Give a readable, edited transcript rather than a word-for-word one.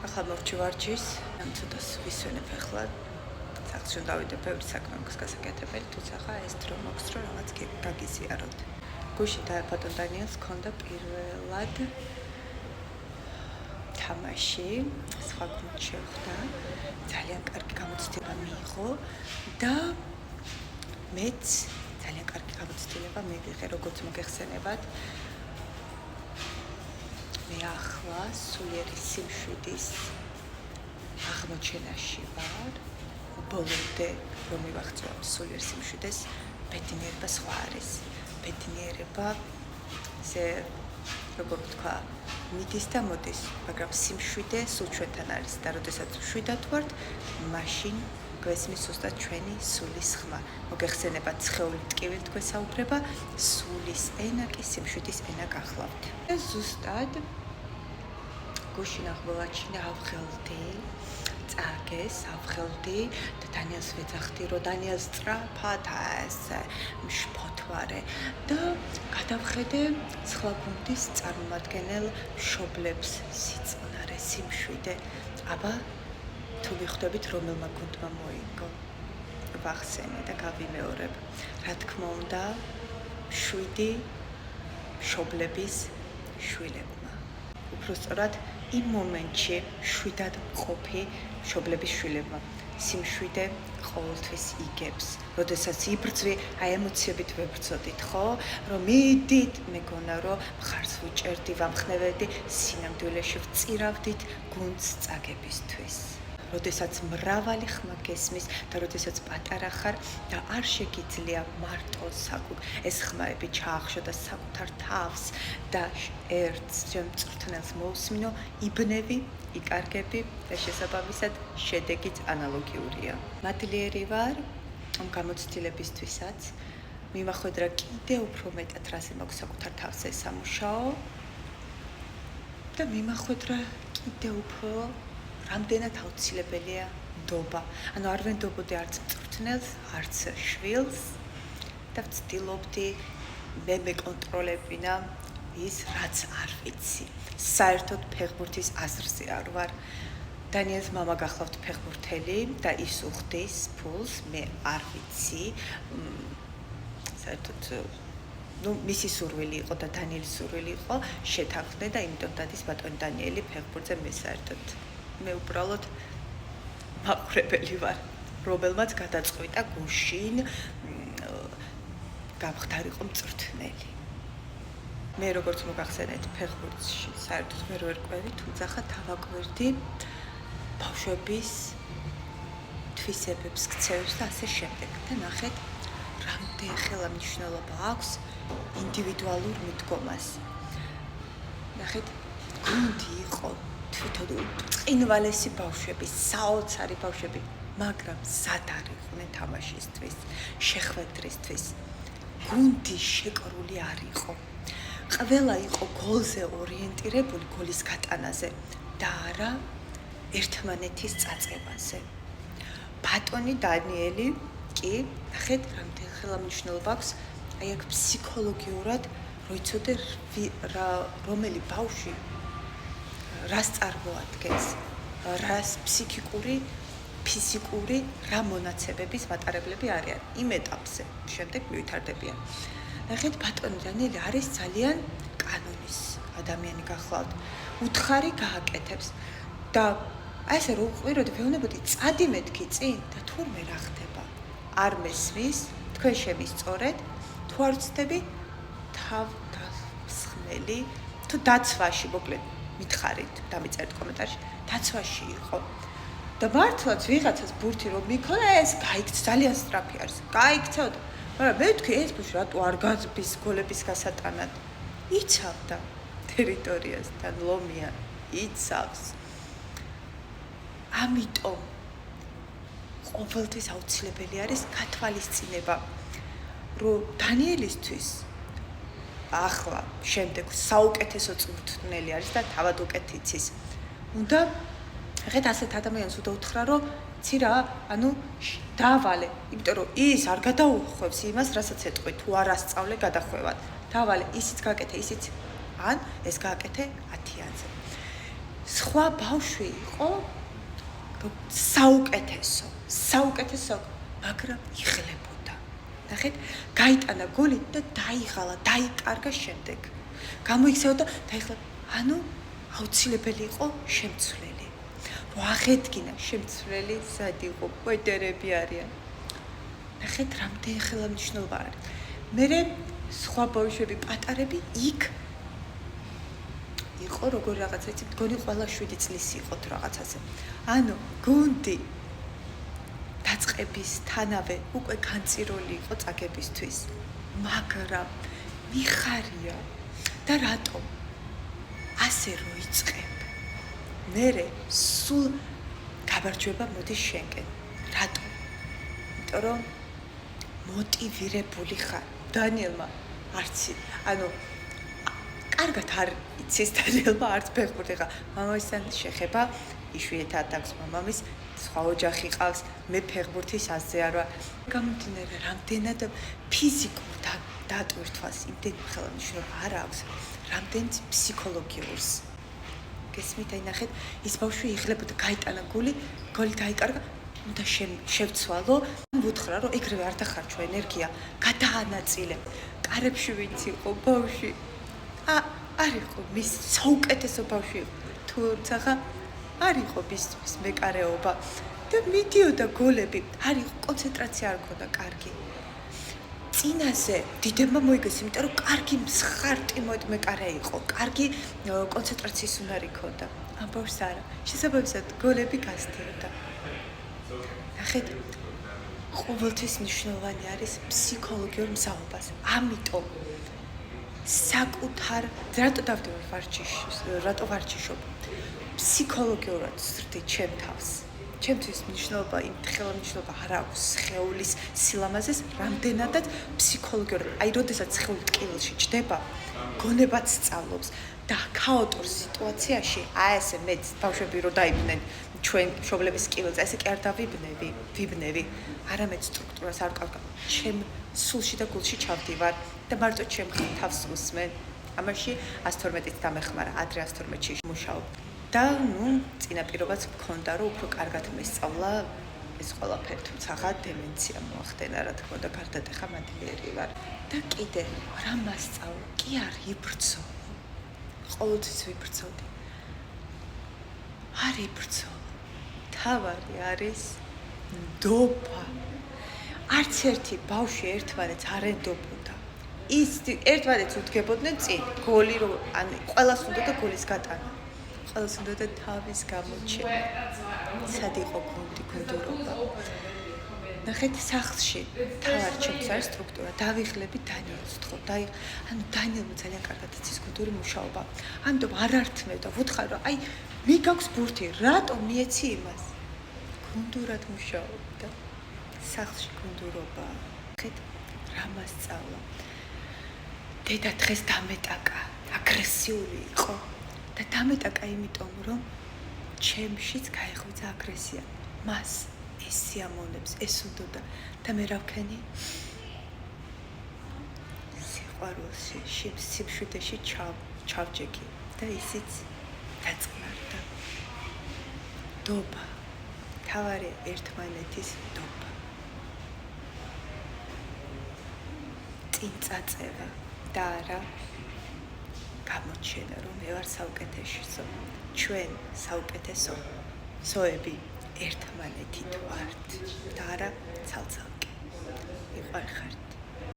ახლა მოვჩივარჩის, ამ ცოტას ვისვენებ ახლა. სახლში დავიდე ბევრი საქმე მაქვს გასაკეთებელი, თუმცა ხა ეს დრო მაქვს, რომ რაღაც გაგიზიაროთ. გუშინ ბატონ დანიელს ჰქონდა პირველად თამაში, სხვა გუნდ შევხვდა, ძალიან კარგი გამოცდილება მიიღო და მეც ძალიან კარგი გამოცდილება მივიღე, როგორც მოგეხსენებათ. მე ახლა სულიერი სიმშვიდის აღმოჩენაში ვარ. ბოლომდე რომ მივახცევ სულიერ სიმშვიდეს, ბედნიერება სხვა არის. ბედნიერება ესე როგორ ვთქვა, მიდის და მოდის, მაგრამ სიმშვიდე სულ ჩვენთან არის და როდესაც მშვიდად ვართ, მაშინ გვესმის ზუსტად ჩვენი სულის ხმა. მოგეხსენებათ, სხეული ტკივილით გვესაუბრება, სულის ენა კი სიმშვიდის ენა გახლავთ. ზუსტად გუშინ აღმოვაჩინე ავღელდი, წააგეს ავღელდი და დანიელს ვეძახდი, რომ დანიელს სწრაფად ესე მშფოთვარე და გადავხედე სხვა გუნდის წარმომადგენელ მშობლებს, სიწყნარე, სიმშვიდე. აბა თუ მიხვდებით რომელმა გუნდმა მოიგო, ვახსენე და გავიმეორებ. რა თქმა უნდა, 7 მშობლების შვილებმა. უпростоრად იმ მომენტში 7-ად მყოფი მშობლების შვილებმა. სიმშვიდე ყოველთვის იგებს. როდესაც იბრძვი, აი ემოციებით ვებრძოდით, ხო? რომ მიდით, მეგონა რომ მხარს ვუჭერდი, ვამხნევედი, სინამდვილეში ვწირავდით გუნდს წაგებისთვის. როდესაც მრავალი ხმა გესმის და როდესაც პატარა ხარ და არ შეგიძლია მარტო ეს ხმაები ჩაახშო და საკუთარ თავს და ერთს ჩემ მწვრთნელს მოусმინო, იბნევი, იკარგები და შესაბამისად შედეგიც ანალოგიურია. მადლიერი ვარ ამ გამოცდილებისთვისაც. მიმახვედრა კიდევ უფრო მეტად რაზე მაქვს საკუთარ თავს ესამუშაო და მიმახვედრა კიდევ უფრო რამდენად აუცილებელია ნდობა. ანუ არ ვენდობოდი არც მწვრთნელს, არც შვილს და ვცდილობდი მე მეკონტროლებინა ის, რაც არ ვიცი. საერთოდ ფეხბურთის აზრზე არ ვარ. დანიელს მამა გახლავთ ფეხბურთელი და ის უხდის ფულს, მე არ ვიცი. საერთოდ მისი სურვილი იყო და დანიელის სურვილი იყო შეთანხმდნენ და იმიტომ დადის ბატონი დანიელი ფეხბურთზე. მე საერთოდ მე უბრალოდ მაყურებელი ვარ, რომელმაც გადაწყვიტა გუშინ გამხდარიყო მწვრთნელი. მე როგორც მოგახსენეთ, ფეხბურთში საერთოდ მე რო ერკვევი, თუმცა ხა თავაკვირდი ბავშვების თვისებებს, ქცევებს და ასე შემდეგ. და ნახეთ, რამდენი ხელა მნიშვნელობა აქვს ინდივიდუალურ მიდგომას. ნახეთ, გუნდი იყო თვითონ წინვალესი ბავშვები, საოცარი ბავშვები, მაგრამ სად არიყვნენ თამაშისთვის, შეხვედრისთვის. გუნდი შეკრული არ იყო. ყველა იყო გოლზე ორიენტირებული, გოლის გატანაზე და არა ერთმანეთის წაწყებაზე. ბატონი დანიელი კი, ნახეთ, რამდენი ხელა მნიშვნელობა აქვს, აი აქ ფსიქოლოგიურად რო იცოდე რომელი ბავშვი რას წარმოადგენს, რას ფსიქიკური, ფიზიკური, რა მონაცემების მატარებლები არიან იმ ეტაპზე, შემდეგ მივითარდებიან. ნახეთ, ბატონი დანიელი არის ძალიან კანონის ადამიანი გახლავთ. უთხარი გააკეთებს და აი ესე რო უყვიროდი, ვეუბნებოდი, წადი მეთქი წინ და თურმე რა ხდება. არ მესმის, თქვენ შემისწორეთ, თუ არ ვცდები, თავ დასხმელი, თუ დაცვაში, მოკლედ მითხარით, დამიწერეთ კომენტარში, დაცვაში იყო. და მართლაც ვიღაცას ბურთი რომ მიქონა, ეს გაიქცა, ძალიან სწრაფი არის. გაიქცაოდა. მაგრამ მე ვთქვი, ეს ბავშვი რატო არ გაძბის გოლების გასატანად? იცავდა ტერიტორიასთან ლომია, იცავს. ამიტომ ყოველთვის აუცილებელი არის გათვალისწინება, რომ დანიელისთვის ახლა შემდეგ საუკეთესო წვრთნელი არის და თავად უკეთ იცის. უნდა ეხეთ ასეთ ადამიანს უნდა უთხრა, რომ ცი რა, ანუ დავალე, იმიტომ რომ ის არ გადაუხვევს იმას, რასაც ეტყვი, თუ არ ასწავლე გადახვევად. დავალე, ისიც გააკეთე, ისიც ან ეს გააკეთე 10-ზე. სხვა ბავშვი იყო საუკეთესო, მაგრამ იღლებოდა. ნახეთ, გაიტანა გოლი და დაიღალა, დაიკარგა შემდეგ. გამოიქცეოდა და ეხლა ანუ აუცილებელი იყო შემცვლელი. რო აღედგინა შემცვლელი, სად იყო? პოეტერები არიან. ნახეთ, რამდენი ხელმძღვანელობა არის. მერე სხვა ბავშვები პატარები იქ იყო როგორ რაღაცა იცით, გონი ყველა 7 წლის იყოთ რაღაცაზე. ანუ გუნდი დაწყების თანავე უკვე განწირული იყო წაგებისთვის. მაგრამ მიხარია და რატომ? ასე რო იწყებ. მერე სულ გაბარჯვება მოდის შენკენ. რატომ? იმიტომ რომ მოტივირებული ხარ. დანიელმა არც ანუ კარგად არ იცის დანიელმა არც ფეხბურთი ხა. მამამისთან შეხება იშვიათად აქვს მამამის, სხვა ოჯახი ყავს, მე ფეხბურთის აზზე არ ვარ. გამომდინარე რამდენად ფიზიკურ დატვირთვას იმდენი ხელმძღვანელობა არ აქვს, რამდენიც ფსიქოლოგიურს. გესმით, აი ნახეთ, ის ბავშვი იღლებოდა, გაიტანა გოლი დაიკარგა, უნდა შევცვალო, ვუთხრა რომ ეგრევე არ დახარჯვა ენერგია, გადაანაწილე. კარებში ვინც იყო ბავშვი, არ იყო მის საუკეთესო ბავშვი, თუმცა არ იყო მისთვის მეკარეობა და მიდიოდა გოლები, არ იყო კონცენტრაცია არ ქონდა კარგი. წინაზე დიდებმა მოიგეს, იმიტომ რომ კარგი მსხარტი მეკარე იყო, კარგი კონცენტრაციის უნარი ქონდა. ამ ბავშვს არა, შესაბამისად გოლები გასდევდა. ნახეთ, ყოველთვის მნიშვნელოვანი არის ფსიქოლოგიურ მზაობას. ამიტომ საკუთარ რატო დავდივარ ვარჯიშობ? ფსიქოლოგიურად ზრდი ჩემ თავს. ჩემთვის მნიშვნელობა იმ ხელმძღვანელობა არ აქვს სხეულის სილამაზეს, რამდენადაც ფსიქოლოგიურად. აი, როდესაც სხეული ტკივილში ჯდება, გონებაც სწავლობს და ქაოტურ სიტუაციაში, აი ესე მე ბავშვები რო დაიბნენ ჩვენ მშობლების კიბელზე, ესე კი არ ვიბნევი, არამედ სტრუქტურას არ ვკავკავ. ჩემ სულში და გულში ჩავდივარ და მარტო ჩემ თავს უსმენ. ამაში 112-ით დამეხმარა, ადრე 112-ში მუშაობ. და წინაპირობაც მქონდა, რომ უფრო კარგად მესწავლა ეს ყველაფერი, თუმცა დემენცია მოახდენა, რა თქმა უნდა, გარდატეხა მადლიერი ვარ. და კიდე რა მასწავლა? კი არ იბრძოლო. ყოველთვის ვიბრძოდი. არ იბრძოლო. თავარი არის ნდობა. არც ერთი ბავშვი ერთმანეთს არ ენდობოდა. ის ერთმანეთს უდგებოდნენ წინ, გოლი რო ან ყველას უნდა გოლის გატანა. ყველას უნდა თავის გამოჩენა. სად იყო გუნდურობა? ნახეთ, სახლში თავარი ჩემს არის სტრუქტურა. დავიხლები დანიელს ვთხოვ. ანუ დანიელმა ძალიან კარგად იცის გუნდური მუშაობა. ამიტომ არ ართმევდა, ვუთხარ რომ აი მიგაქვს ბურთი, რატომ მიეცი იმას? გუნდურად მუშაობდა. სახლში გუნდურობა. ნახეთ, რა მასწავლა. დედა დღეს დამეტაკა, აგრესიული იყო. და დამეტაკა იმიტომ, რომ ჩემშიც გაიხვიცა აგრესია. მას ეს სიამოვნებს, ეს უნდოდა და მე რა ვქენი? სიყვარულში, სიმშვიდეში ჩავჯექი და ისიც დაწყნარდა. დობა. თავარი ერთმანეთის დობა. წინ წაწევა და არა გამოჩენა, რომ მე ვარ საუკეთესო. ჩვენ საუკეთესო სოები ერთმანეთით ვართ და არა ცალ-ცალკე. მიყვარხართ.